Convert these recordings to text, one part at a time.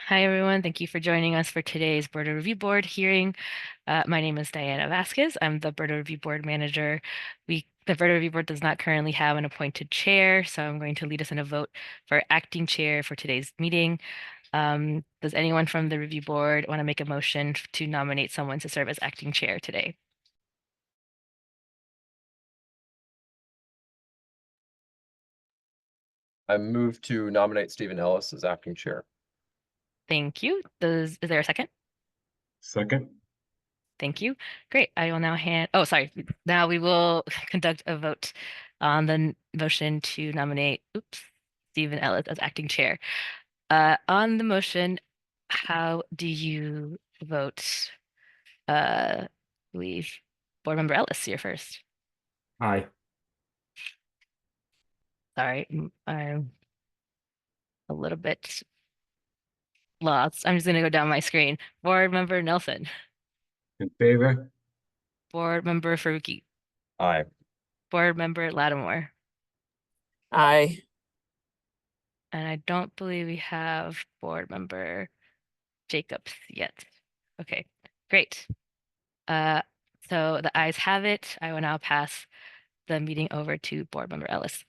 Hi, everyone. Thank you for joining us for today's BERDO Review Board hearing. My name is Diana Vasquez. I'm the BERDO Review Board manager. The BERDO Review Board does not currently have an appointed chair, so I'm going to lead us in a vote for acting chair for today's meeting. Does anyone from the review board want to make a motion to nominate someone to serve as acting chair today? I move to nominate Stephen Ellis as acting chair. Thank you. Is there a second? Second. Thank you. Great. I will now Now we will conduct a vote on the motion to nominate, Stephen Ellis as acting chair. On the motion, how do you vote? I believe Board Member Ellis, you're first. Aye. Sorry, I'm a little bit lost. I'm just going to go down my screen. Board Member Nelson. In favor? Board Member Faruqi. Aye. Board Member Lattimore. Aye. And I don't believe we have Board Member Jacobs yet. Okay, great. So the ayes have it. I will now pass the meeting over to Board Member Ellis.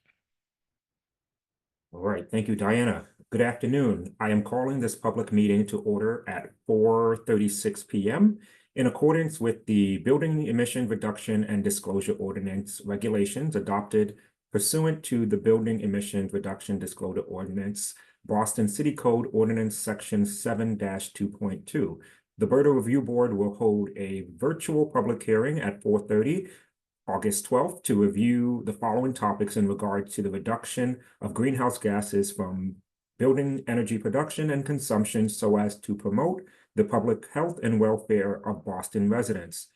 All right, thank you, Diana. Good afternoon. I am calling this public meeting to order at 4:36 p.m. in accordance with the Building Emission Reduction and Disclosure Ordinance regulations adopted pursuant to the Building Emission Reduction Disclosure Ordinance, Boston City Code Ordinance Section 7-2.2. The BERDO Review Board will hold a virtual public hearing at 4:30 August 12th to review the following topics in regard to the reduction of greenhouse gases from building energy production and consumption so as to promote the public health and welfare of Boston residents.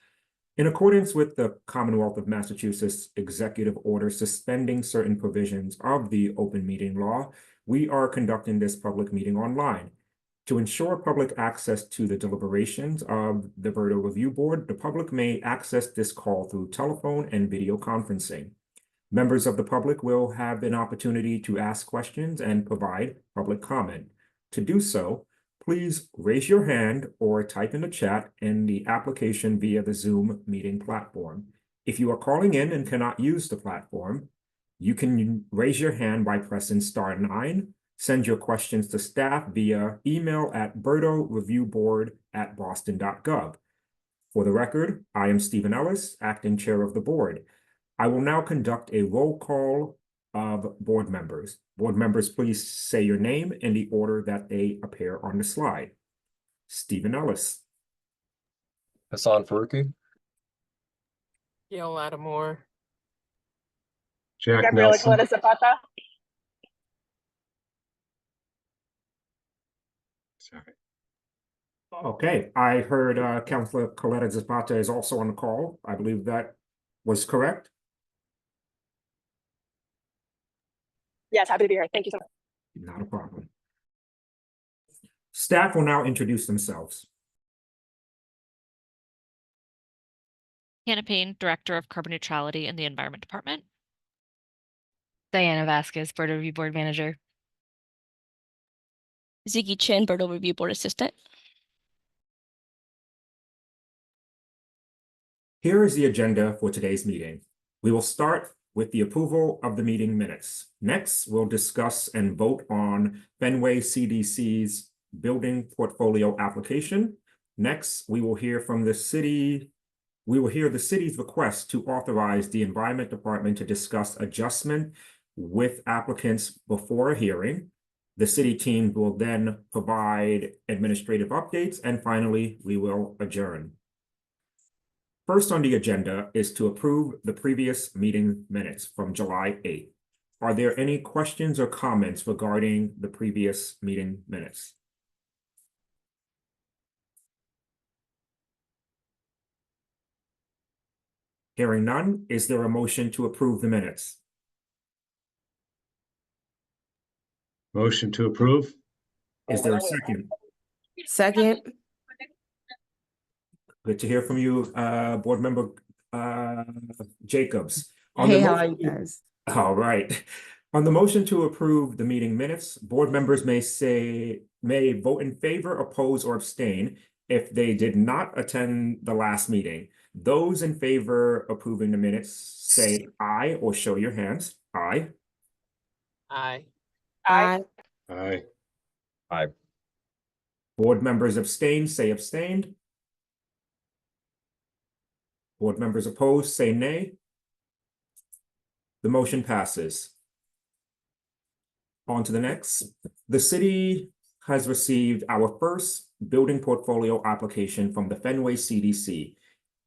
In accordance with the Commonwealth of Massachusetts Executive Order suspending certain provisions of the open meeting law, we are conducting this public meeting online. To ensure public access to the deliberations of the BERDO Review Board, the public may access this call through telephone and video conferencing. Members of the public will have an opportunity to ask questions and provide public comment. To do so, please raise your hand or type in the chat in the application via the Zoom meeting platform. If you are calling in and cannot use the platform, you can raise your hand by pressing *9. Send your questions to staff via email at berdoreviewboard@boston.gov. For the record, I am Stephen Ellis, acting chair of the board. I will now conduct a roll call of board members. Board members, please say your name in the order that they appear on the slide. Stephen Ellis. Hassan Faruqi. Gail Lattimore. Jack Gabriela Nelson. Coletta Zapata. Sorry. Okay, I heard Councilor Coletta Zapata is also on the call. I believe that was correct. Yes, happy to be here. Thank you so much. Not a problem. Staff will now introduce themselves. Hannah Payne, Director of Carbon Neutrality in the Environment Department. Diana Vasquez, BERDO Review Board manager. Ziggy Chin, BERDO Review Board Assistant. Here is the agenda for today's meeting. We will start with the approval of the meeting minutes. Next, we'll discuss and vote on Fenway CDC's building portfolio application. Next, we will hear from the city. We will hear the city's request to authorize the Environment Department to discuss adjustment with applicants before a hearing. The city team will then provide administrative updates, and finally, we will adjourn. First on the agenda is to approve the previous meeting minutes from July 8th. Are there any questions or comments regarding the previous meeting minutes? Hearing none, is there a motion to approve the minutes? Motion to approve. Is there a second? Second. Good to hear from you, Board Member Jacobs. Hey, how are you guys? All right. On the motion to approve the meeting minutes, board members may say may vote in favor, oppose, or abstain if they did not attend the last meeting. Those in favor approving the minutes say aye or show your hands. Aye. Aye. Aye. Aye. Aye. Board members abstain, say abstained. Board members opposed, say nay. The motion passes. On to the next. The city has received our first building portfolio application from the Fenway CDC.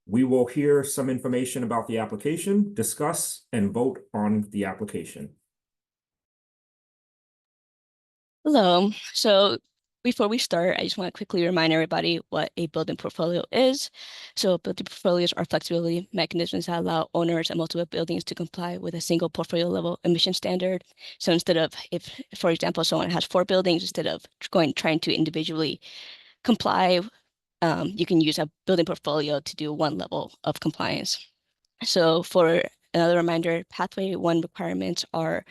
We will hear some information about the application, discuss, and vote on the application. Hello. So before we start, I just want to quickly remind everybody what a building portfolio is. So building portfolios are flexibility mechanisms that allow owners of multiple buildings to comply with a single portfolio level emission standard. So instead of, if, for example, someone has 4 buildings, instead of trying to individually comply, you can use a building portfolio to do one level of compliance. So for another reminder, pathway 1 requirements are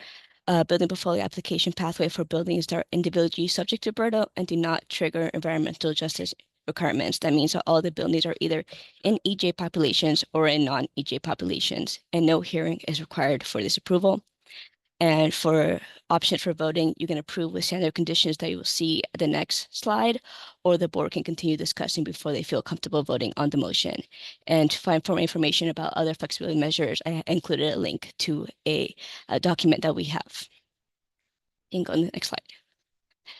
building portfolio application pathway for buildings that are individually subject to BERDO and do not trigger environmental justice requirements. That means that all the buildings are either in EJ populations or in non-EJ populations, and no hearing is required for this approval. And for options for voting, you can approve with standard conditions that you will see at the next slide, or the board can continue discussing before they feel comfortable voting on the motion. And to find more information about other flexibility measures, I included a link to a document that we have. You can go on the next slide.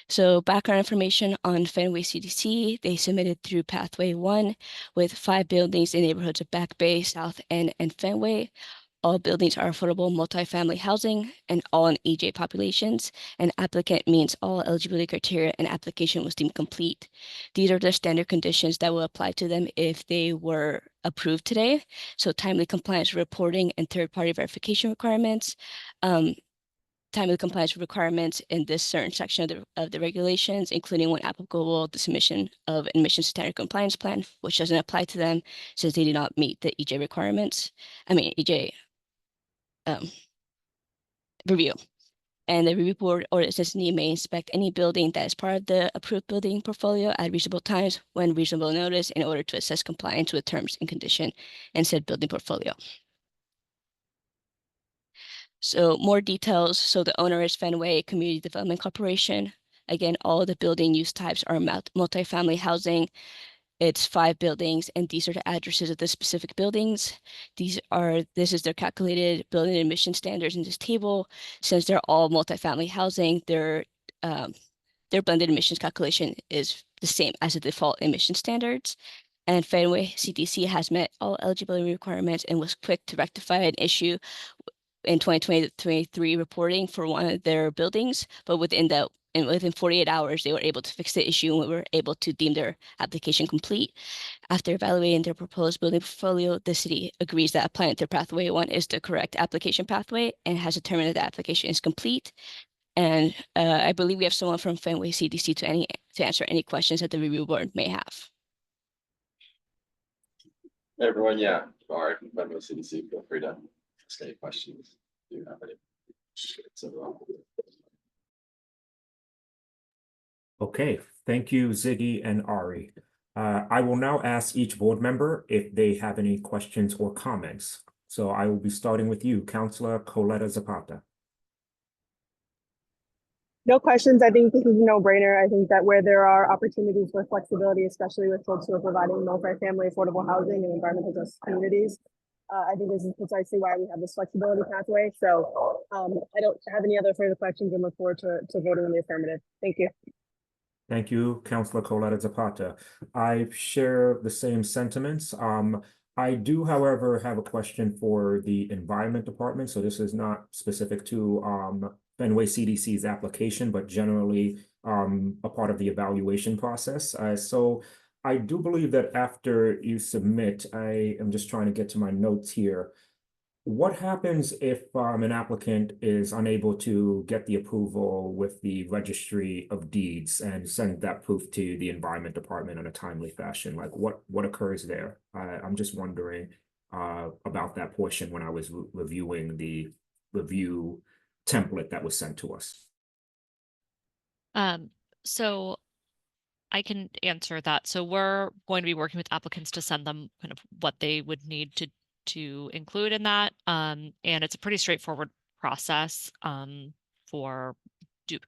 So background information on Fenway CDC, they submitted through Pathway 1 with 5 buildings in neighborhoods of Back Bay, South End, and Fenway. All buildings are affordable multifamily housing and all in EJ populations. And applicant meets all eligibility criteria and application was deemed complete. These are the standard conditions that will apply to them if they were approved today. So timely compliance reporting and third-party verification requirements. Timely compliance requirements in this certain section of the regulations, including when applicable, the submission of an emission standard compliance plan, which doesn't apply to them since they do not meet the EJ requirements. EJ review. And the review board or its designee may inspect any building that is part of the approved building portfolio at reasonable times when reasonable notice in order to assess compliance with terms and condition in said building portfolio. So more details. So the owner is Fenway Community Development Corporation. Again, all the building use types are multifamily housing. It's 5 buildings, and these are the addresses of the specific buildings. This is their calculated building emission standards in this table. Since they're all multifamily housing, their blended emissions calculation is the same as the default emission standards. And Fenway CDC has met all eligibility requirements and was quick to rectify an issue in 2023 reporting for one of their buildings, but within 48 hours, they were able to fix the issue and we were able to deem their application complete. After evaluating their proposed building portfolio, the city agrees that applying to Pathway 1 is the correct application pathway and has determined that the application is complete. And I believe we have someone from Fenway CDC to answer any questions that the review board may have. Hey, everyone, yeah, sorry, Fenway CDC, feel free to ask any questions. Do you have any? Okay, thank you, Ziggy and Ari. I will now ask each board member if they have any questions or comments. So I will be starting with you, Councilor Coletta Zapata. No questions. I think this is a no-brainer. I think that where there are opportunities for flexibility, especially with folks who are providing multifamily affordable housing and environmental justice communities, I think this is precisely why we have this flexibility pathway. So I don't have any other further questions and look forward to voting in the affirmative. Thank you. Thank you, Councilor Coletta Zapata. I share the same sentiments. I do, however, have a question for the Environment Department. So this is not specific to Fenway CDC's application, but generally a part of the evaluation process. So I do believe that after you submit, I am just trying to get to my notes here. What happens if an applicant is unable to get the approval with the Registry of Deeds and send that proof to the Environment Department in a timely fashion? Like what occurs there? I'm just wondering about that portion when I was reviewing the review template that was sent to us. So I can answer that. So we're going to be working with applicants to send them kind of what they would need to include in that. And it's a pretty straightforward process for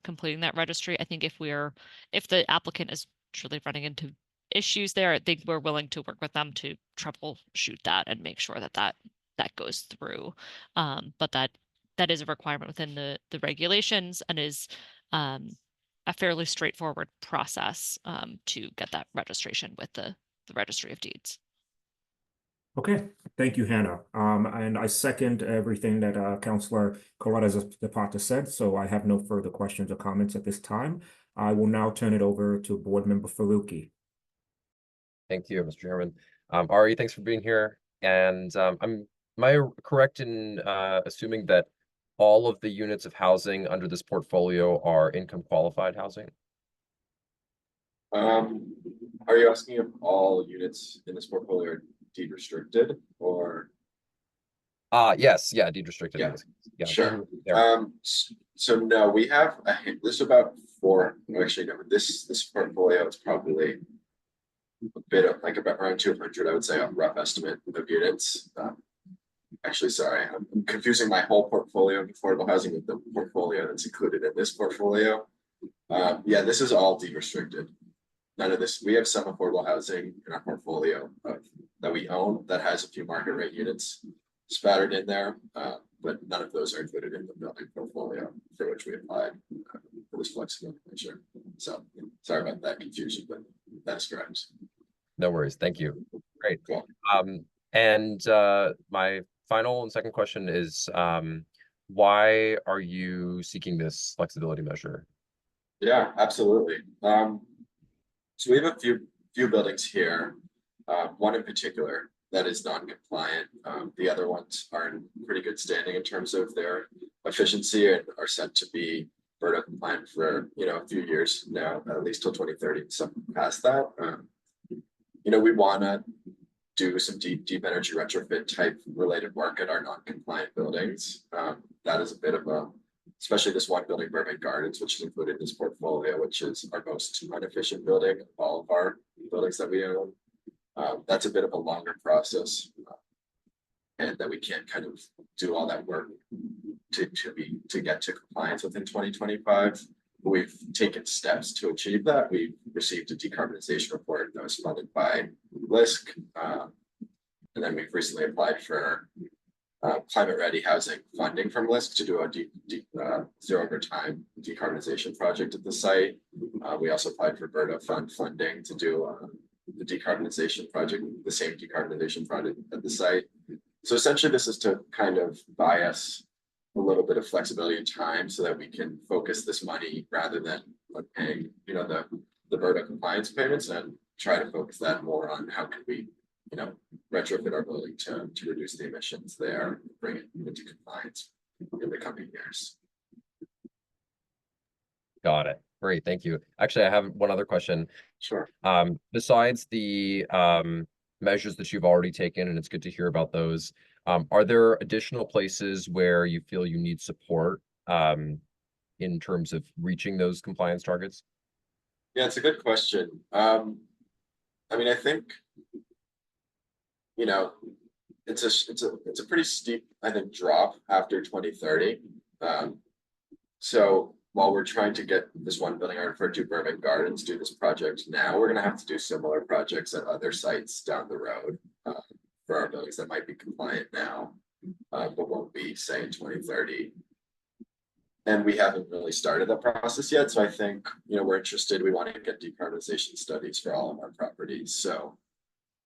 completing that registry. I think if the applicant is truly running into issues there, I think we're willing to work with them to troubleshoot that and make sure that that goes through. But that is a requirement within the regulations and is a fairly straightforward process to get that registration with the Registry of Deeds. Okay, thank you, Hannah. And I second everything that Councilor Zapata said, so I have no further questions or comments at this time. I will now turn it over to Board Member Faruqi. Thank you, Mr. Chairman. Ari, thanks for being here. And am I correct in assuming that all of the units of housing under this portfolio are income qualified housing? Are you asking if all units in this portfolio are deed restricted or? Yes, yeah, deed restricted. Yeah, sure. So no, we have this about four. Actually, no, this portfolio is probably a bit of like about around 200. I would say a rough estimate of units. Actually, sorry, I'm confusing my whole portfolio of affordable housing with the portfolio that's included in this portfolio. Yeah, this is all deed restricted. None of this. We have some affordable housing in our portfolio that we own that has a few market rate units spattered in there, but none of those are included in the building portfolio for which we applied for this flexible measure. So sorry about that confusion, but that's correct. No worries. Thank you. Great. Cool. And my final and second question is, why are you seeking this flexibility measure? Yeah, absolutely. So we have a few buildings here, one in particular that is non-compliant. The other ones are in pretty good standing in terms of their efficiency and are set to be BERDO compliant for a few years now, at least till 2030. So past that, we want to do some deep energy retrofit type related work at our non-compliant buildings. That is a bit of especially this one building, Burbank Gardens, which is included in this portfolio, which is our most inefficient building of all of our buildings that we own. That's a bit of a longer process, and that we can't kind of do all that work to get to compliance within 2025. We've taken steps to achieve that. We received a decarbonization report that was funded by LISC, and then we've recently applied for climate ready housing funding from LISC to do a zero over time decarbonization project at the site. We also applied for BERDO funding to do the decarbonization project, the same decarbonization project at the site. So essentially this is to kind of buy us a little bit of flexibility in time so that we can focus this money rather than paying, the BERDO compliance payments, and try to focus that more on how can we retrofit our building to reduce the emissions there, bring it into compliance in the coming years. Got it. Great, thank you. Actually, I have one other question. Sure. Besides the measures that you've already taken, and it's good to hear about those, are there additional places where you feel you need support in terms of reaching those compliance targets? Yeah, it's a good question. I mean, I think it's a pretty steep, I think, drop after 2030. So while we're trying to get this one building I referred to, Burbank Gardens, do this project now, we're going to have to do similar projects at other sites down the road for our buildings that might be compliant now, but won't be, say, in 2030. And we haven't really started that process yet. So I think, we're interested. We want to get decarbonization studies for all of our properties. So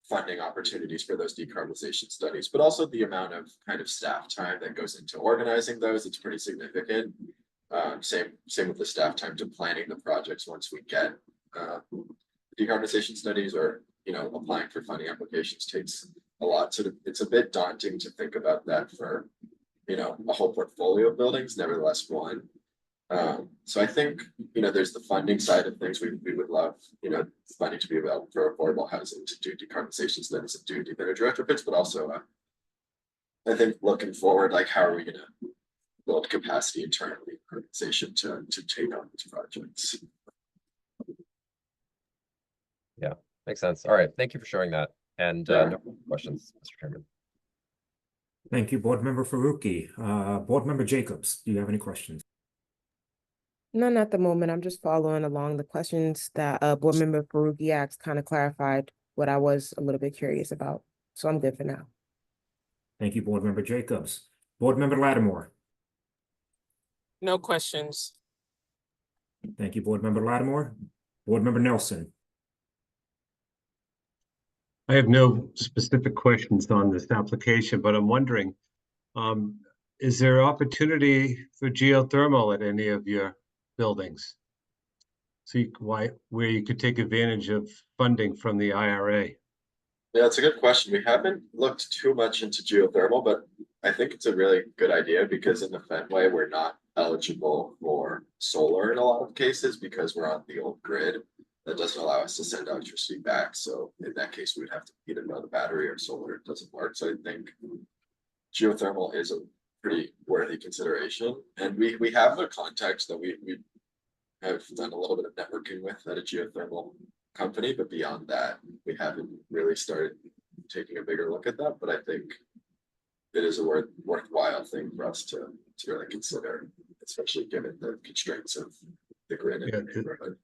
funding opportunities for those decarbonization studies, but also the amount of kind of staff time that goes into organizing those, it's pretty significant. Same with the staff time to planning the projects once we get decarbonization studies, or applying for funding applications takes a lot. So it's a bit daunting to think about that for a whole portfolio of buildings, nevertheless one. So I think there's the funding side of things. We would love funding to be available for affordable housing to do decarbonization studies and do deep energy retrofits, but also I think looking forward, like how are we going to build capacity internally in the organization to take on these projects? Yeah, makes sense. All right, thank you for showing that. And no questions, Mr. Chairman. Thank you, Board Member Faruqi. Board Member Jacobs, do you have any questions? None at the moment. I'm just following along the questions that Board Member Faruqi asked, kind of clarified what I was a little bit curious about. So I'm good for now. Thank you, Board Member Jacobs. Board Member Lattimore. No questions. Thank you, Board Member Lattimore. Board Member Nelson. I have no specific questions on this application, but I'm wondering, is there opportunity for geothermal at any of your buildings? So where you could take advantage of funding from the IRA? Yeah, it's a good question. We haven't looked too much into geothermal, but I think it's a really good idea because in the Fenway, we're not eligible for solar in a lot of cases because we're on the old grid. That doesn't allow us to send electricity back. So in that case, we would have to either run the battery or solar. It doesn't work. So I think geothermal is a pretty worthy consideration. And we have the contacts that we have done a little bit of networking with at a geothermal company, but beyond that, we haven't really started taking a bigger look at that. But I think it is a worthwhile thing for us to really consider, especially given the constraints of the grid.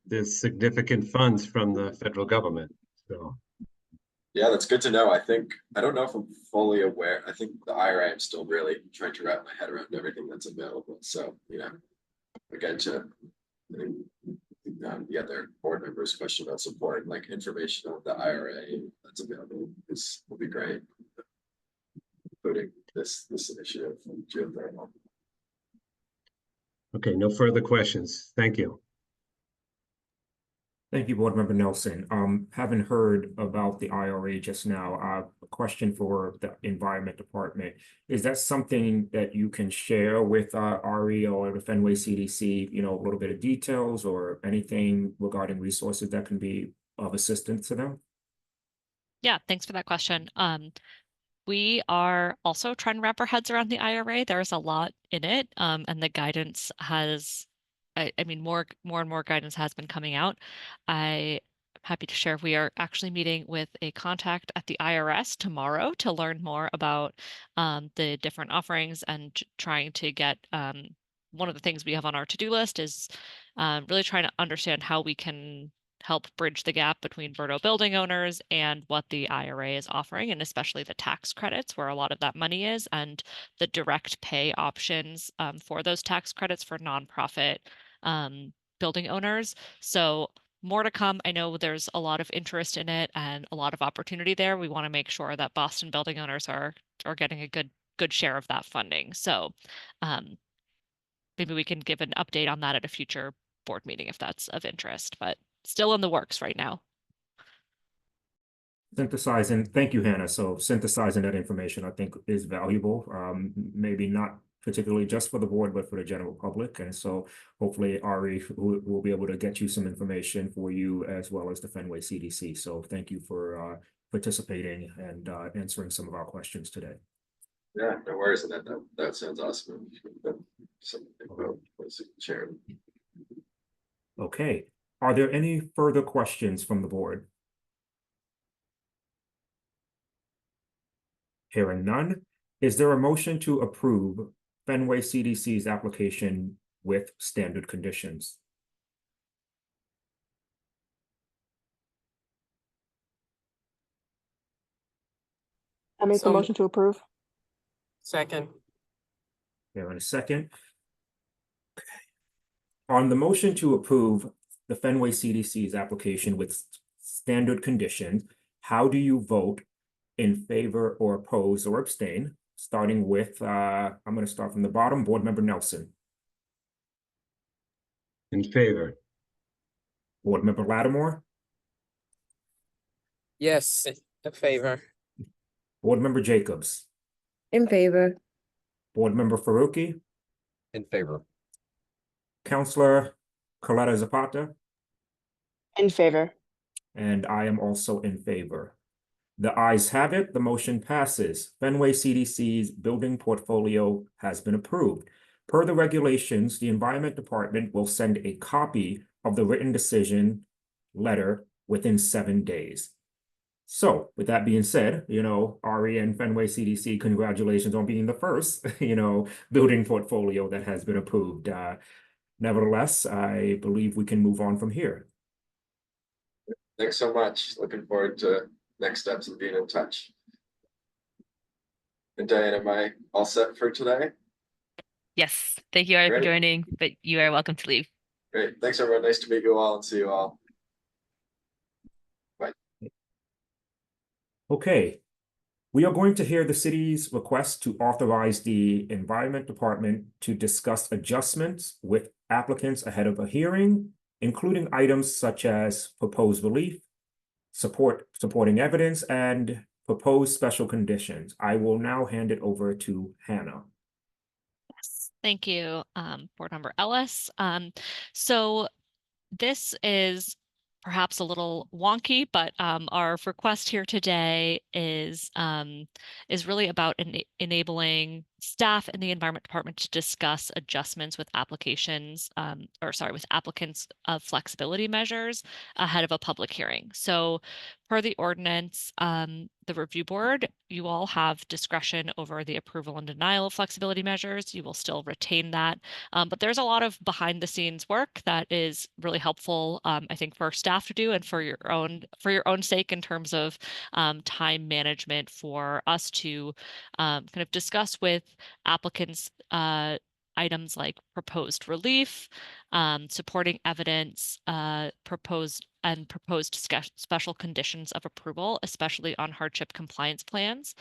There's significant funds from the federal government. So yeah, that's good to know. I don't know if I'm fully aware. I think the IRA, I'm still really trying to wrap my head around everything that's available. So, again, the other board members' question about support, like information on the IRA that's available will be great, including this initiative from geothermal. okay, no further questions. Thank you. Thank you, Board Member Nelson. Having heard about the IRA just now, a question for the Environment Department. Is that something that you can share with RE or the Fenway CDC, a little bit of details or anything regarding resources that can be of assistance to them? Yeah, thanks for that question. We are also trying to wrap our heads around the IRA. There's a lot in it, and the guidance has, I mean, more and more guidance has been coming out. I'm happy to share we are actually meeting with a contact at the IRS tomorrow to learn more about the different offerings and trying to get one of the things we have on our to-do list is really trying to understand how we can help bridge the gap between BERDO building owners and what the IRA is offering, and especially the tax credits where a lot of that money is, and the direct pay options for those tax credits for nonprofit building owners. So more to come. I know there's a lot of interest in it and a lot of opportunity there. We want to make sure that Boston building owners are getting a good share of that funding. So maybe we can give an update on that at a future board meeting if that's of interest, but still in the works right now. Synthesizing, thank you, Hannah. So synthesizing that information, I think, is valuable. Maybe not particularly just for the board, but for the general public. And so hopefully RE will be able to get you some information for you as well as the Fenway CDC. So thank you for participating and answering some of our questions today. Yeah, no worries. That sounds awesome. Chair. Okay. Are there any further questions from the board? Hearing none, is there a motion to approve Fenway CDC's application with standard conditions? I make the motion to approve. Second. Here in a second. Okay. On the motion to approve the Fenway CDC's application with standard conditions, how do you vote in favor or oppose or abstain? Starting with, I'm going to start from the bottom, Board Member Nelson. In favor. Board Member Lattimore. Yes, in favor. Board Member Jacobs. In favor. Board Member Faruqi. In favor. Counselor Coletta Zapata. In favor. And I am also in favor. The ayes have it. The motion passes. Fenway CDC's building portfolio has been approved. Per the regulations, the Environment Department will send a copy of the written decision letter within 7 days. So with that being said, RE and Fenway CDC, congratulations on being the first, building portfolio that has been approved. Nevertheless, I believe we can move on from here. Thanks so much. Looking forward to next steps and being in touch. And Diane, am I all set for today? Yes, thank you all for Great. joining, but you are welcome to leave. Great. Thanks, everyone. Nice to meet you all and see you all. Bye. Okay. We are going to hear the city's request to authorize the Environment Department to discuss adjustments with applicants ahead of a hearing, including items such as proposed relief, supporting evidence, and proposed special conditions. I will now hand it over to Hannah. Yes, thank you, Board Member Ellis. So this is perhaps a little wonky, but our request here today is really about enabling staff in the Environment Department to discuss adjustments with with applicants of flexibility measures ahead of a public hearing. So per the ordinance, the review board, you all have discretion over the approval and denial of flexibility measures. You will still retain that. But there's a lot of behind the scenes work that is really helpful, I think, for staff to do and for your own sake in terms of time management for us to kind of discuss with applicants items like proposed relief, supporting evidence, proposed special conditions of approval, especially on hardship compliance plans.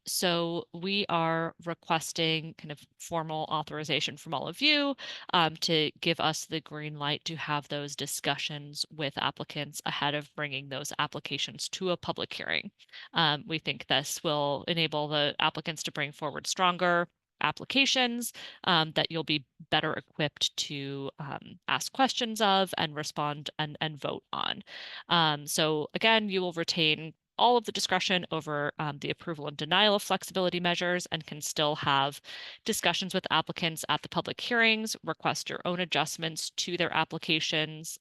So we are requesting kind of formal authorization from all of you to give us the green light to have those discussions with applicants ahead of bringing those applications to a public hearing. We think this will enable the applicants to bring forward stronger applications that you'll be better equipped to ask questions of and respond and vote on. So again, you will retain all of the discretion over the approval and denial of flexibility measures and can still have discussions with applicants at the public hearings, request your own adjustments to their applications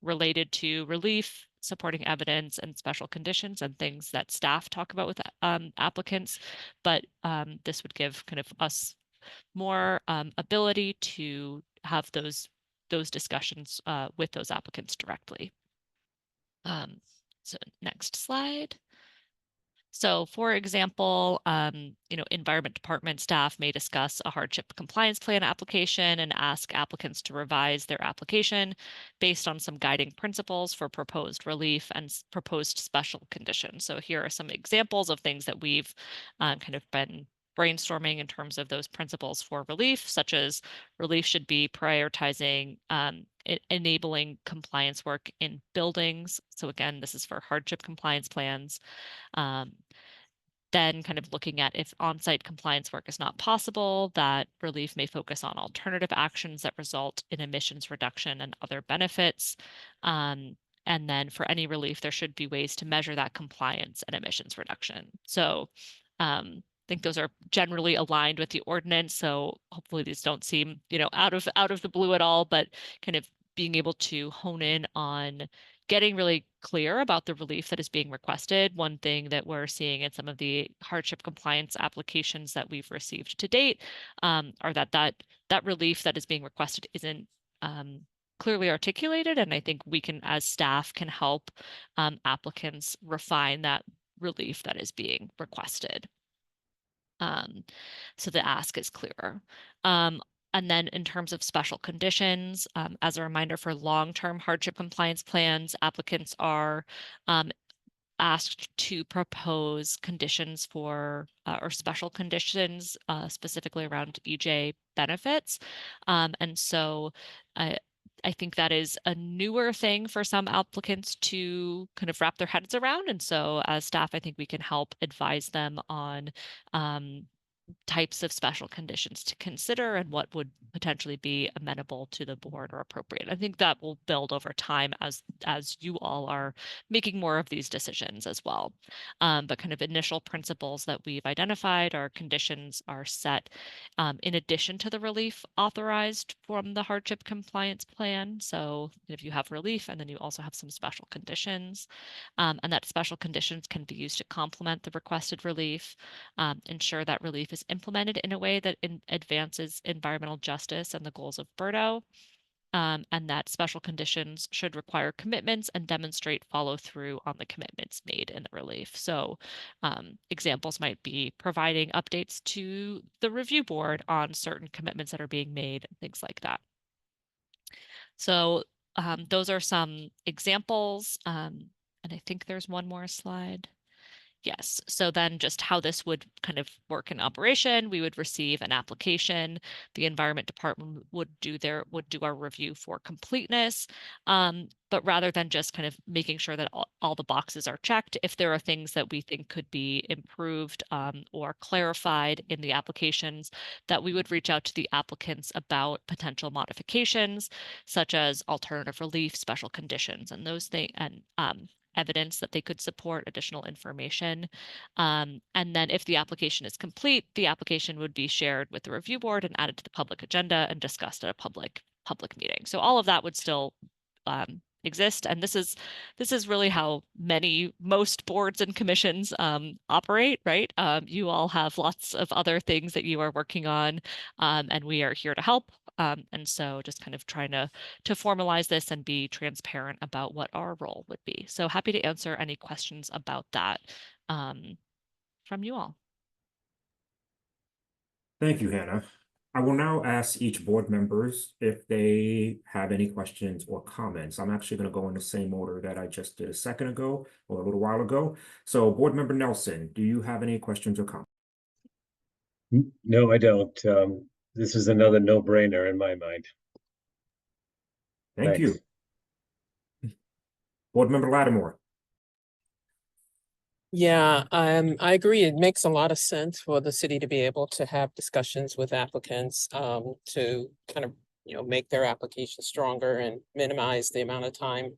related to relief, supporting evidence, and special conditions and things that staff talk about with applicants. But this would give kind of us more ability to have those discussions with those applicants directly. So next slide. So for example, Environment Department staff may discuss a hardship compliance plan application and ask applicants to revise their application based on some guiding principles for proposed relief and proposed special conditions. So here are some examples of things that we've kind of been brainstorming in terms of those principles for relief, such as relief should be prioritizing enabling compliance work in buildings. So again, this is for hardship compliance plans. Then kind of looking at if on-site compliance work is not possible, that relief may focus on alternative actions that result in emissions reduction and other benefits. And then for any relief, there should be ways to measure that compliance and emissions reduction. So I think those are generally aligned with the ordinance. So hopefully these don't seem, out of the blue at all, but kind of being able to hone in on getting really clear about the relief that is being requested. One thing that we're seeing in some of the hardship compliance applications that we've received to date are that relief that is being requested isn't clearly articulated. And I think we can, as staff, can help applicants refine that relief that is being requested. So the ask is clearer. And then in terms of special conditions, as a reminder for long-term hardship compliance plans, applicants are asked to propose conditions for or special conditions specifically around EJ benefits. And so I think that is a newer thing for some applicants to kind of wrap their heads around. And so as staff, I think we can help advise them on types of special conditions to consider and what would potentially be amenable to the board or appropriate. I think that will build over time as you all are making more of these decisions as well. But kind of initial principles that we've identified, our conditions are set in addition to the relief authorized from the hardship compliance plan. So if you have relief and then you also have some special conditions, and that special conditions can be used to complement the requested relief, ensure that relief is implemented in a way that advances environmental justice and the goals of BERDO, and that special conditions should require commitments and demonstrate follow through on the commitments made in the relief. So examples might be providing updates to the review board on certain commitments that are being made, things like that. So those are some examples. And I think there's one more slide. Yes. So then just how this would kind of work in operation, we would receive an application. The Environment Department would do our review for completeness. But rather than just kind of making sure that all the boxes are checked, if there are things that we think could be improved or clarified in the applications, that we would reach out to the applicants about potential modifications, such as alternative relief, special conditions, and those things, and evidence that they could support additional information. And then if the application is complete, the application would be shared with the review board and added to the public agenda and discussed at a public meeting. So all of that would still exist. And this is really how most boards and commissions operate, right? You all have lots of other things that you are working on, and we are here to help. And so just kind of trying to formalize this and be transparent about what our role would be. So happy to answer any questions about that from you all. Thank you, Hannah. I will now ask each board members if they have any questions or comments. I'm actually going to go in the same order that I just did a second ago or a little while ago. So Board Member Nelson, do you have any questions or comments? No, I don't. This is another no-brainer in my mind. Thank you. Board Member Lattimore. Yeah, I agree. It makes a lot of sense for the city to be able to have discussions with applicants to kind of, make their application stronger and minimize the amount of time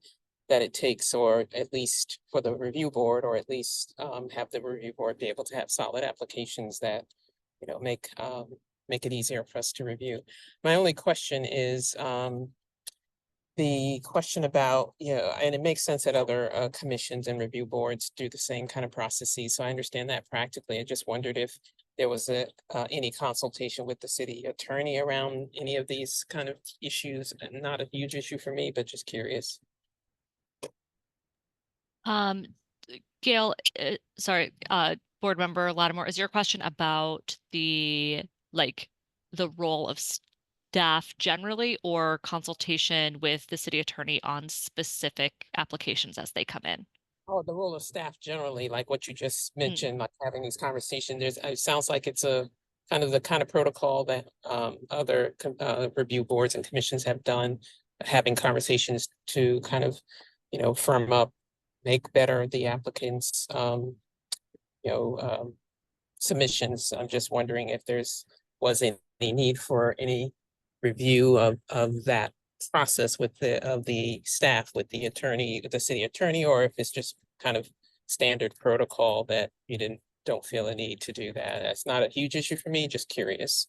that it takes, or at least for the review board, or at least have the review board be able to have solid applications that, make it easier for us to review. My only question is the question about, and it makes sense that other commissions and review boards do the same kind of processes. So I understand that practically. I just wondered if there was any consultation with the city attorney around any of these kind of issues. Not a huge issue for me, but just curious. Gail, sorry, Board Member Lattimore, is your question about the role of staff generally, or consultation with the city attorney on specific applications as they come in? Oh, the role of staff generally, like what you just mentioned, like having these conversations. It sounds like it's a kind of protocol that other review boards and commissions have done, having conversations to kind of, firm up, make better the applicants, submissions. I'm just wondering if was any need for any review of that process with the staff, with the attorney, the city attorney, or if it's just kind of standard protocol that you don't feel a need to do that. That's not a huge issue for me, just curious.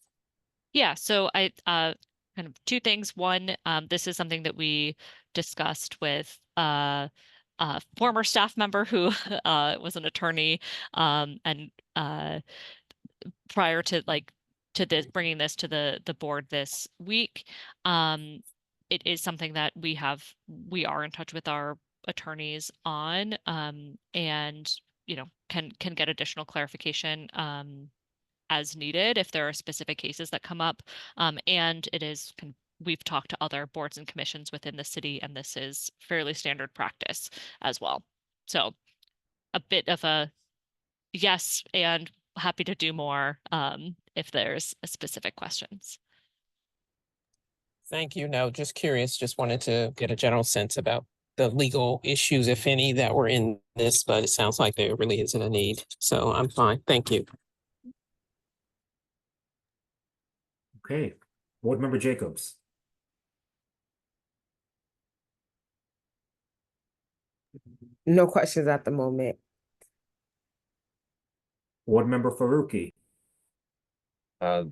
Yeah, so I kind of two things. One, this is something that we discussed with a former staff member who was an attorney, and prior to bringing this to the board this week. It is something that we are in touch with our attorneys on, and can get additional clarification as needed if there are specific cases that come up. And we've talked to other boards and commissions within the city, and this is fairly standard practice as well. So a bit of a yes, and happy to do more if there's specific questions. Thank you. No, just curious, just wanted to get a general sense about the legal issues, if any, that were in this, but it sounds like there really isn't a need. So I'm fine. Thank you. Okay, Board Member Jacobs. No questions at the moment. Board Member Faruqi.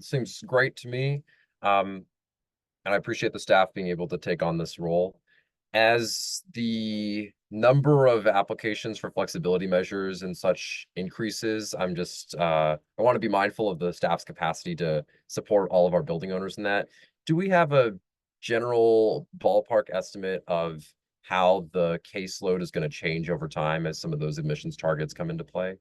Seems great to me. And I appreciate the staff being able to take on this role. As the number of applications for flexibility measures and such increases, I'm just, I want to be mindful of the staff's capacity to support all of our building owners in that. Do we have a general ballpark estimate of how the caseload is going to change over time as some of those emissions targets come into play?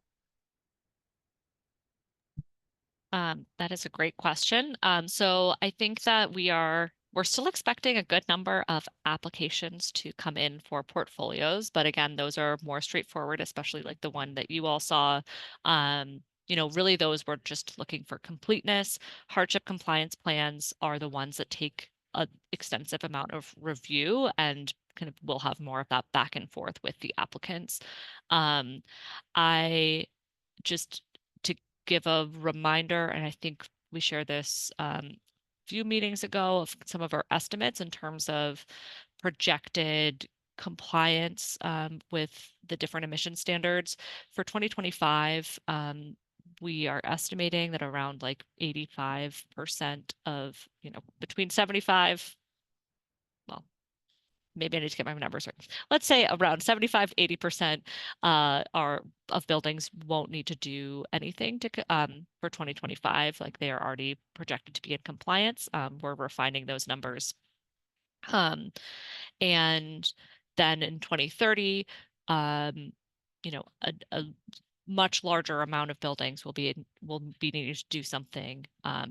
That is a great question. So I think that we're still expecting a good number of applications to come in for portfolios, but again, those are more straightforward, especially like the one that you all saw. Really those were just looking for completeness. Hardship compliance plans are the ones that take an extensive amount of review and kind of will have more of that back and forth with the applicants. I just to give a reminder, and I think we shared this few meetings ago of some of our estimates in terms of projected compliance with the different emission standards for 2025. We are estimating that around like 85% of, between 75, well, maybe I need to get my numbers right. Let's say around 75, 80% are of buildings won't need to do anything to for 2025. Like they are already projected to be in compliance. We're refining those numbers. And then in 2030, a much larger amount of buildings will be needing to do something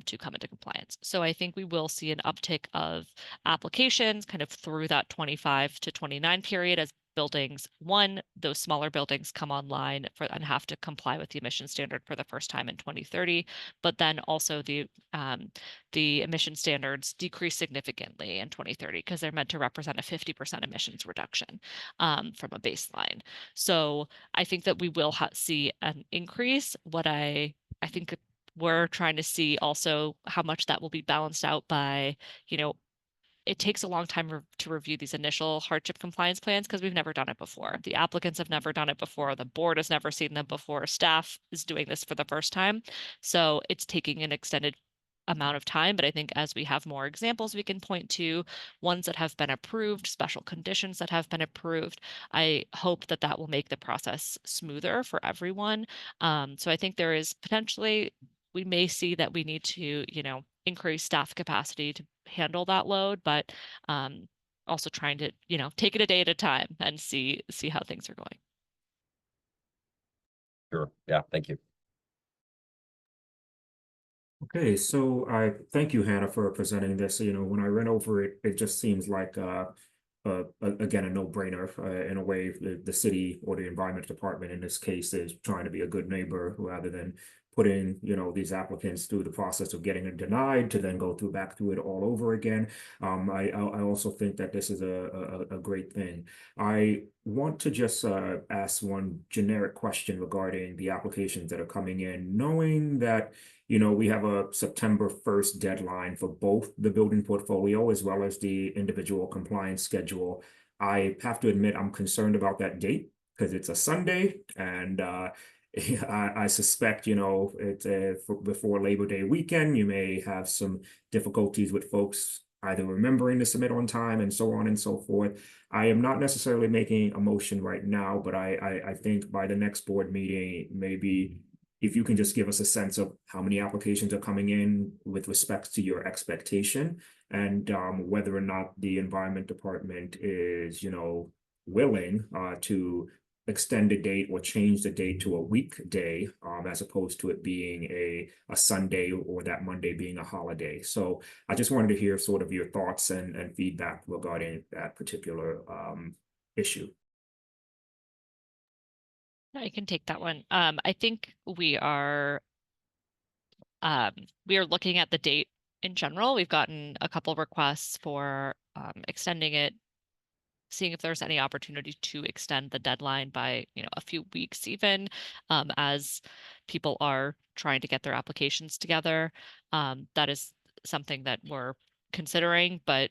to come into compliance. So I think we will see an uptick of applications kind of through that 25 to 29 period as those smaller buildings come online and have to comply with the emission standard for the first time in 2030. But then also the emission standards decrease significantly in 2030 because they're meant to represent a 50% emissions reduction from a baseline. So I think that we will see an increase. What I think we're trying to see also how much that will be balanced out by, it takes a long time to review these initial hardship compliance plans because we've never done it before. The applicants have never done it before. The board has never seen them before. Staff is doing this for the first time. So it's taking an extended amount of time. But I think as we have more examples, we can point to ones that have been approved, special conditions that have been approved. I hope that that will make the process smoother for everyone. So I think there is potentially, we may see that we need to, increase staff capacity to handle that load, but also trying to, take it a day at a time and see how things are going. Sure. Yeah, thank you. Okay, so I thank you, Hannah, for presenting this. When I read over it, it just seems like again, a no-brainer in a way. The city or the environment department in this case is trying to be a good neighbor rather than putting these applicants through the process of getting it denied to then go back through it all over again. I also think that this is a great thing. I want to just ask one generic question regarding the applications that are coming in, knowing that we have a September 1st deadline for both the building portfolio as well as the individual compliance schedule. I have to admit I'm concerned about that date because it's a Sunday, and I suspect, it's before Labor Day weekend, you may have some difficulties with folks either remembering to submit on time and so on and so forth. I am not necessarily making a motion right now, but I think by the next board meeting, maybe if you can just give us a sense of how many applications are coming in with respect to your expectation and whether or not the environment department is, willing to extend the date or change the date to a weekday as opposed to it being a Sunday or that Monday being a holiday. So I just wanted to hear sort of your thoughts and feedback regarding that particular issue. I can take that one. I think we are looking at the date in general. We've gotten a couple requests for extending it, seeing if there's any opportunity to extend the deadline by, a few weeks even, as people are trying to get their applications together. That is something that we're considering, but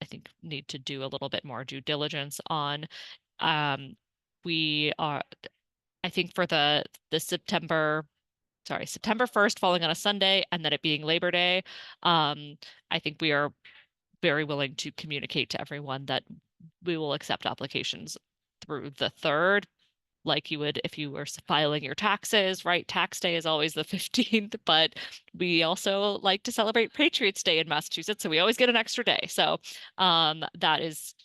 I think need to do a little bit more due diligence on. We are, I think for the September 1st falling on a Sunday and then it being Labor Day, I think we are very willing to communicate to everyone that we will accept applications through the 3rd, like you would if you were filing your taxes, right? Tax day is always the 15th, but we also like to celebrate Patriots Day in Massachusetts, so we always get an extra day. So that is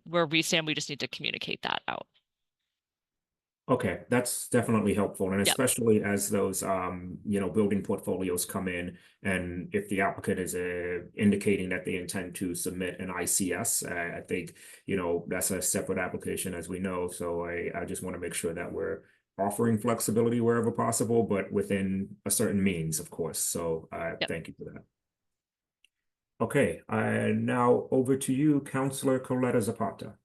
where we stand. We just need to communicate that out. Okay, that's definitely helpful, and Yep. especially as those building portfolios come in, and if the applicant is indicating that they intend to submit an ICS, I think that's a separate application, as we know. So I just want to make sure that we're offering flexibility wherever possible, but within a certain means, of course. So Yep. Thank you for that. Okay, now over to you, Councilor Coletta Zapata.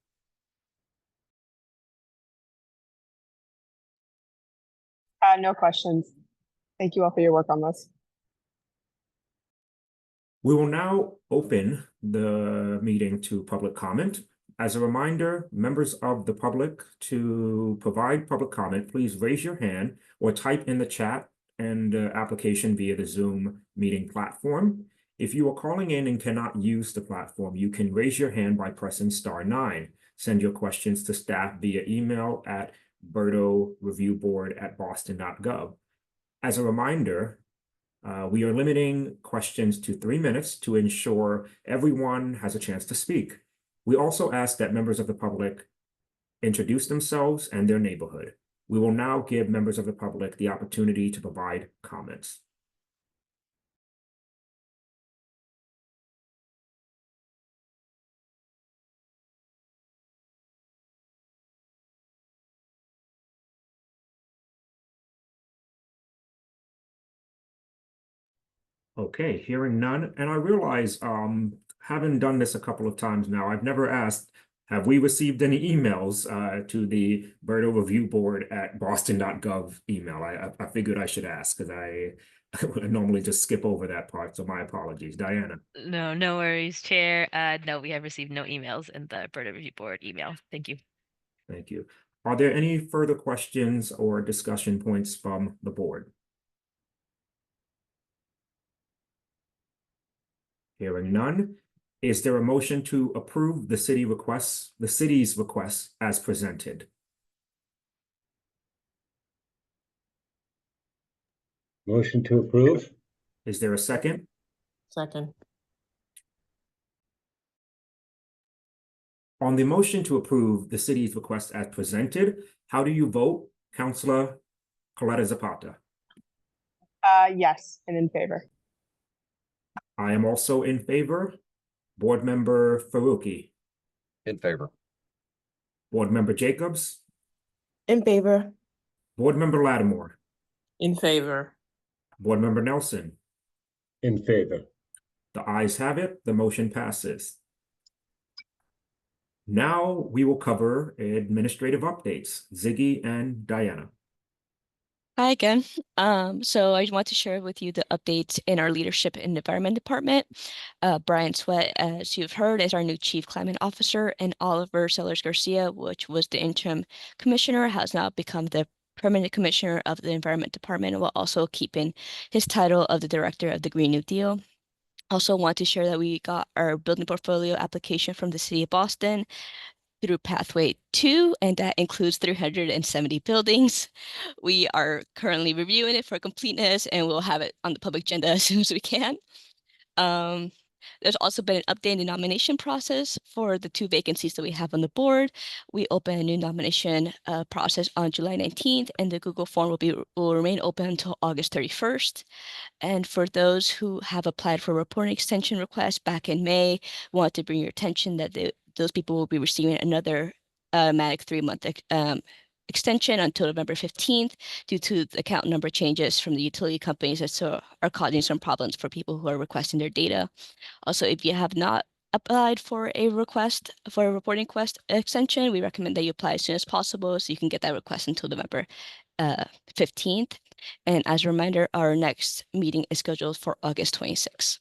No questions. Thank you all for your work on this. We will now open the meeting to public comment. As a reminder, members of the public, to provide public comment, please raise your hand or type in the chat and application via the Zoom meeting platform. If you are calling in and cannot use the platform, you can raise your hand by pressing *9. Send your questions to staff via email at BERDO reviewboard@boston.gov. As a reminder, we are limiting questions to 3 minutes to ensure everyone has a chance to speak. We also ask that members of the public introduce themselves and their neighborhood. We will now give members of the public the opportunity to provide comments. Okay, hearing none, and I realize, having done this a couple of times now, I've never asked, have we received any emails to the BERDO Review Board at boston.gov email? I figured I should ask because I normally just skip over that part, so my apologies. Diana. No worries, Chair. No, we have received no emails in the BERDO Review Board email. Thank you. Thank you. Are there any further questions or discussion points from the board? Hearing none, is there a motion to approve the city's requests as presented? Motion to approve? Is there a second? Second. On the motion to approve the city's request as presented, how do you vote, Councilor Coletta Zapata? Yes, and in favor. I am also in favor. Board Member Faruqi. In favor. Board Member Jacobs. In favor. Board Member Lattimore. In favor. Board Member Nelson. In favor. The ayes have it. The motion passes. Now we will cover administrative updates. Ziggy and Diana. Hi again. So I want to share with you the updates in our leadership and environment department. Brian Sweat, as you've heard, is our new Chief Climate Officer, and Oliver Sellers Garcia, which was the interim commissioner, has now become the permanent commissioner of the environment department, while also keeping his title of the director of the Green New Deal. Also want to share that we got our building portfolio application from the city of Boston through Pathway 2, and that includes 370 buildings. We are currently reviewing it for completeness, and we'll have it on the public agenda as soon as we can. There's also been an update in the nomination process for the 2 vacancies that we have on the board. We open a new nomination process on July 19th, and the Google form will remain open until August 31st. And for those who have applied for reporting extension requests back in May, want to bring your attention that those people will be receiving another automatic 3-month extension until November 15th due to the account number changes from the utility companies that are causing some problems for people who are requesting their data. Also, if you have not applied for a reporting request extension, we recommend that you apply as soon as possible so you can get that request until November 15th. And as a reminder, our next meeting is scheduled for August 26th.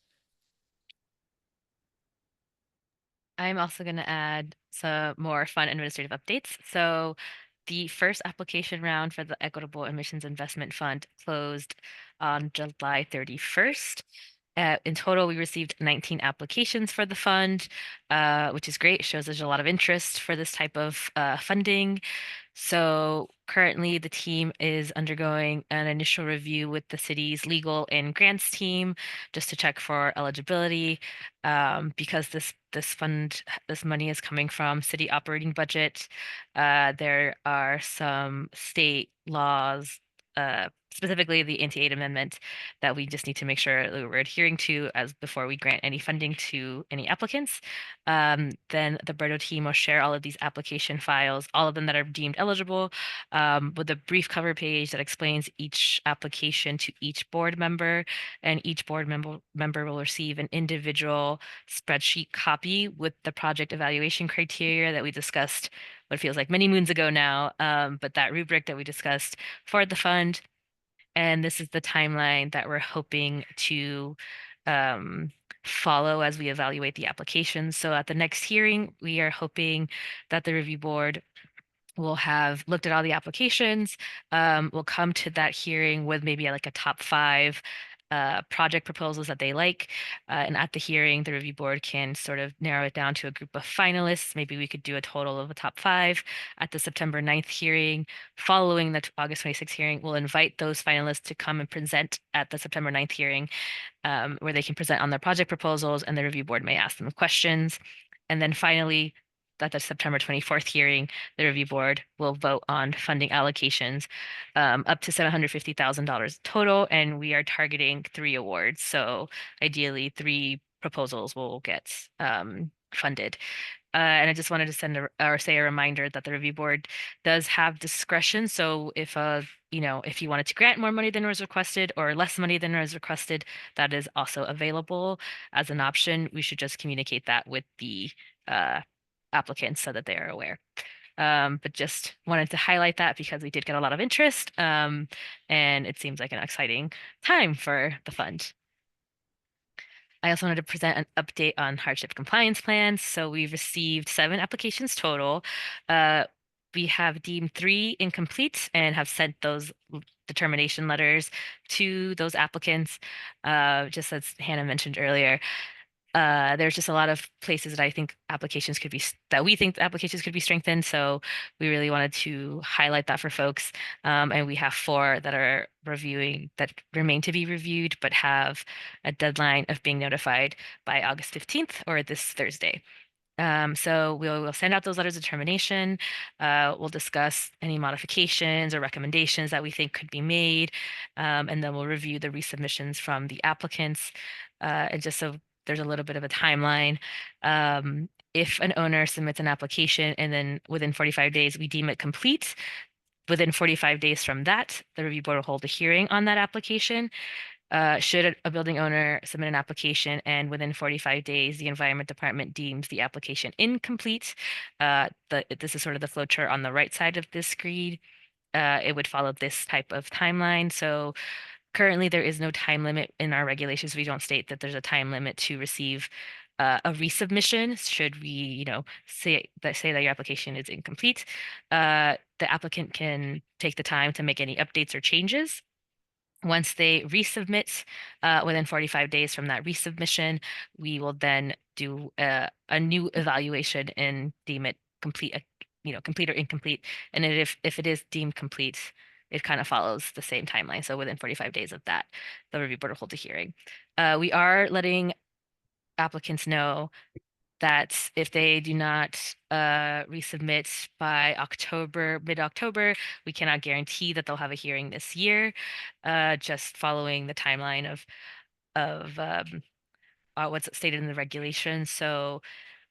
I'm also going to add some more fun administrative updates. So the first application round for the Equitable Emissions Investment Fund closed on July 31st. In total, we received 19 applications for the fund, which is great. It shows there's a lot of interest for this type of funding. So currently, the team is undergoing an initial review with the city's legal and grants team just to check for eligibility. Because this money is coming from city operating budget. There are some state laws, specifically the anti-aid amendment, that we just need to make sure that we're adhering to as before we grant any funding to any applicants. Then the BERDO team will share all of these application files, all of them that are deemed eligible, with a brief cover page that explains each application to each board member, and each board member will receive an individual spreadsheet copy with the project evaluation criteria that we discussed what feels like many moons ago now, but that rubric that we discussed for the fund. And this is the timeline that we're hoping to follow as we evaluate the applications. So at the next hearing, we are hoping that the review board will have looked at all the applications. We'll come to that hearing with maybe like a top 5 project proposals that they like. And at the hearing, the review board can sort of narrow it down to a group of finalists. Maybe we could do a total of a top 5 at the September 9th hearing. Following the August 26th hearing, we'll invite those finalists to come and present at the September 9th hearing, where they can present on their project proposals and the review board may ask them questions. And then finally, at the September 24th hearing, the review board will vote on funding allocations up to $750,000 total, and we are targeting 3 awards. So ideally, 3 proposals will get funded. And I just wanted to say a reminder that the review board does have discretion. So if if you wanted to grant more money than was requested or less money than was requested, that is also available as an option. We should just communicate that with the applicants so that they are aware. But just wanted to highlight that because we did get a lot of interest, and it seems like an exciting time for the fund. I also wanted to present an update on hardship compliance plans. So we've received 7 applications total. We have deemed 3 incomplete and have sent those determination letters to those applicants. Just as Hannah mentioned earlier, there's just a lot of places that we think applications could be strengthened. So we really wanted to highlight that for folks. And we have 4 that are that remain to be reviewed, but have a deadline of being notified by August 15th or this Thursday. So we'll send out those letters of termination. We'll discuss any modifications or recommendations that we think could be made. And then we'll review the resubmissions from the applicants. And just so there's a little bit of a timeline. If an owner submits an application and then within 45 days we deem it complete, within 45 days from that, the review board will hold a hearing on that application. Should a building owner submit an application and within 45 days the environment department deems the application incomplete, this is sort of the flow chart on the right side of this screen. It would follow this type of timeline. So currently, there is no time limit in our regulations. We don't state that there's a time limit to receive a resubmission. Should we, say that your application is incomplete, the applicant can take the time to make any updates or changes. Once they resubmit, within 45 days from that resubmission, we will then do a new evaluation and deem it complete, complete or incomplete. And if it is deemed complete, it kind of follows the same timeline. So within 45 days of that, the review board will hold a hearing. We are letting applicants know that if they do not resubmit by mid-October, we cannot guarantee that they'll have a hearing this year, just following the timeline of what's stated in the regulations. So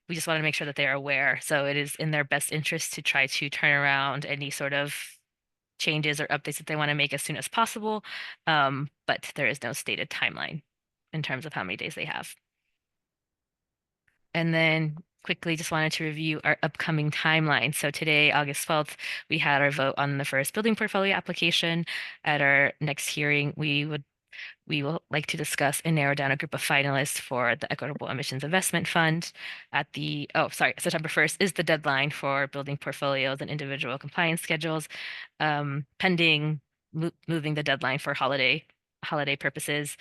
we just want to make sure that they're aware. So it is in their best interest to try to turn around any sort of changes or updates that they want to make as soon as possible. But there is no stated timeline in terms of how many days they have. And then quickly just wanted to review our upcoming timeline. So today, August 12th, we had our vote on the first building portfolio application. At our next hearing, we would we will like to discuss and narrow down a group of finalists for the Equitable Emissions Investment Fund at the, oh, sorry, September 1st is the deadline for building portfolios and individual compliance schedules, pending moving the deadline for holiday purposes.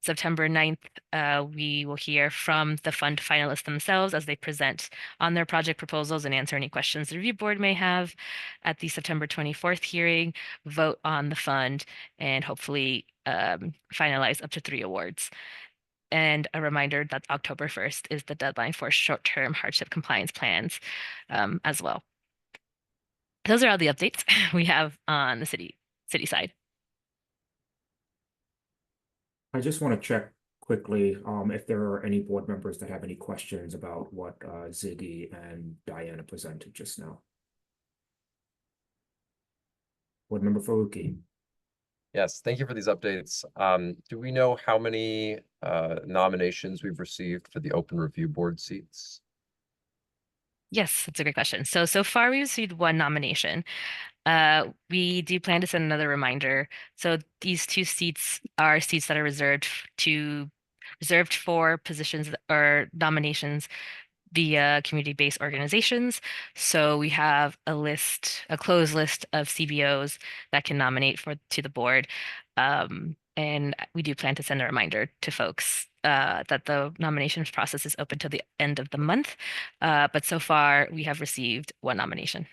September 9th, we will hear from the fund finalists themselves as they present on their project proposals and answer any questions the review board may have. At the September 24th hearing, vote on the fund and hopefully finalize up to 3 awards. And a reminder that October 1st is the deadline for short-term hardship compliance plans as well. Those are all the updates we have on the city side. I just want to check quickly if there are any board members that have any questions about what Ziggy and Diana presented just now. Board Member Faruqi. Yes, thank you for these updates. Do we know how many nominations we've received for the open review board seats? Yes, that's a great question. So far we received 1 nomination. We do plan to send another reminder. So these 2 seats are seats that are reserved for positions or nominations via community-based organizations. So we have a closed list of CBOs that can nominate to the board. And we do plan to send a reminder to folks that the nominations process is open till the end of the month. But so far we have received 1 nomination.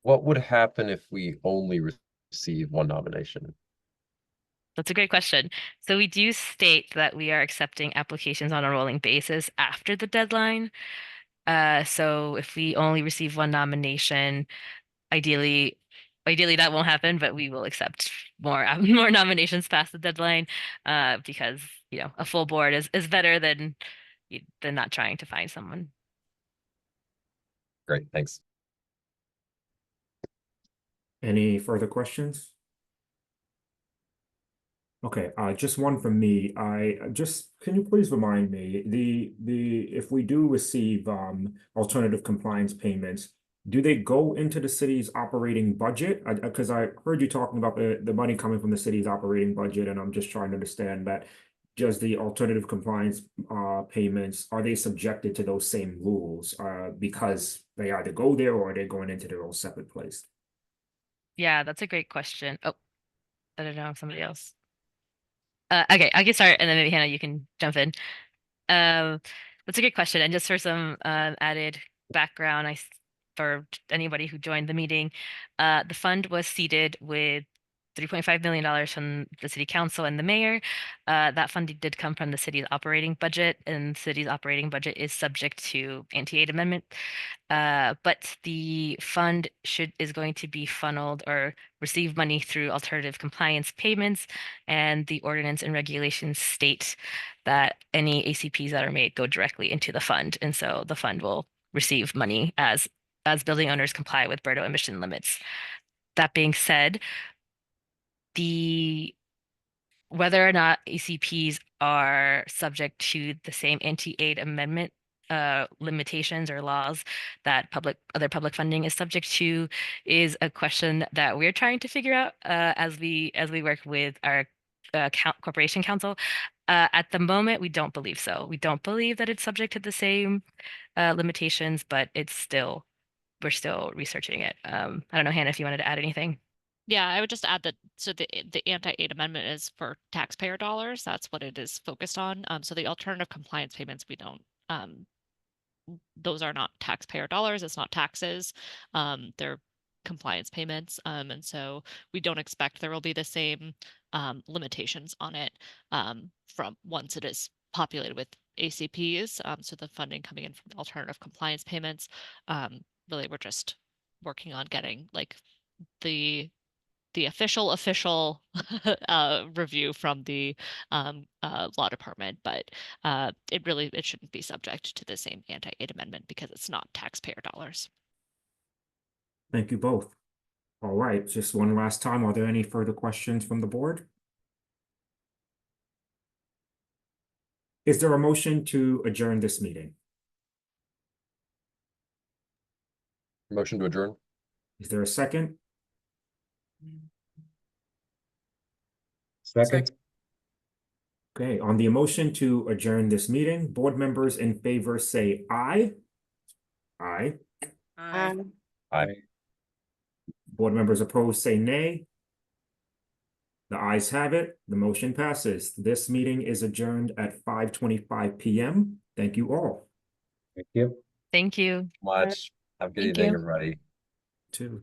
What would happen if we only receive 1 nomination? That's a great question. So we do state that we are accepting applications on a rolling basis after the deadline. So if we only receive 1 nomination, ideally that won't happen, but we will accept more nominations past the deadline, because a full board is better than not trying to find someone. Great, thanks. Any further questions? Okay, just one from me. Can you please remind me, if we do receive alternative compliance payments, do they go into the city's operating budget? Because I heard you talking about the money coming from the city's operating budget, and I'm just trying to understand that. Does the alternative compliance payments, are they subjected to those same rules because they either go there or are they going into their own separate place? Yeah, that's a great question. Oh, I don't know, somebody else. Okay, I can start, and then maybe Hannah, you can jump in. That's a good question, and just for some added background, for anybody who joined the meeting, the fund was seeded with $3.5 million from the city council and the mayor. That funding did come from the city's operating budget, and the city's operating budget is subject to anti-aid amendment. But the fund is going to be funneled or receive money through alternative compliance payments, and the ordinance and regulations state that any ACPs that are made go directly into the fund, and so the fund will receive money as building owners comply with BERDO emission limits. That being said, whether or not ACPs are subject to the same anti-aid amendment limitations or laws that other public funding is subject to is a question that we're trying to figure out as we work with our corporation council. At the moment, we don't believe so. We don't believe that it's subject to the same limitations, but we're still researching it. I don't know, Hannah, if you wanted to add anything. Yeah, I would just add that so the anti-aid amendment is for taxpayer dollars. That's what it is focused on. So the alternative compliance payments, we don't those are not taxpayer dollars, it's not taxes. They're compliance payments. And so we don't expect there will be the same limitations on it from once it is populated with ACPs. So the funding coming in from alternative compliance payments, really we're just working on getting like the official review from the law department, but it shouldn't be subject to the same anti-aid amendment because it's not taxpayer dollars. Thank you both. All right, just one last time, are there any further questions from the board? Is there a motion to adjourn this meeting? Motion to adjourn. Is there a second? Second? Okay, on the motion to adjourn this meeting, board members in favor say aye. Aye. Aye. Board members opposed say nay. The ayes have it. The motion passes. This meeting is adjourned at 5:25 p.m. Thank you all. Thank you. Thank you. Much. Have a good Thank evening, you. everybody. Two.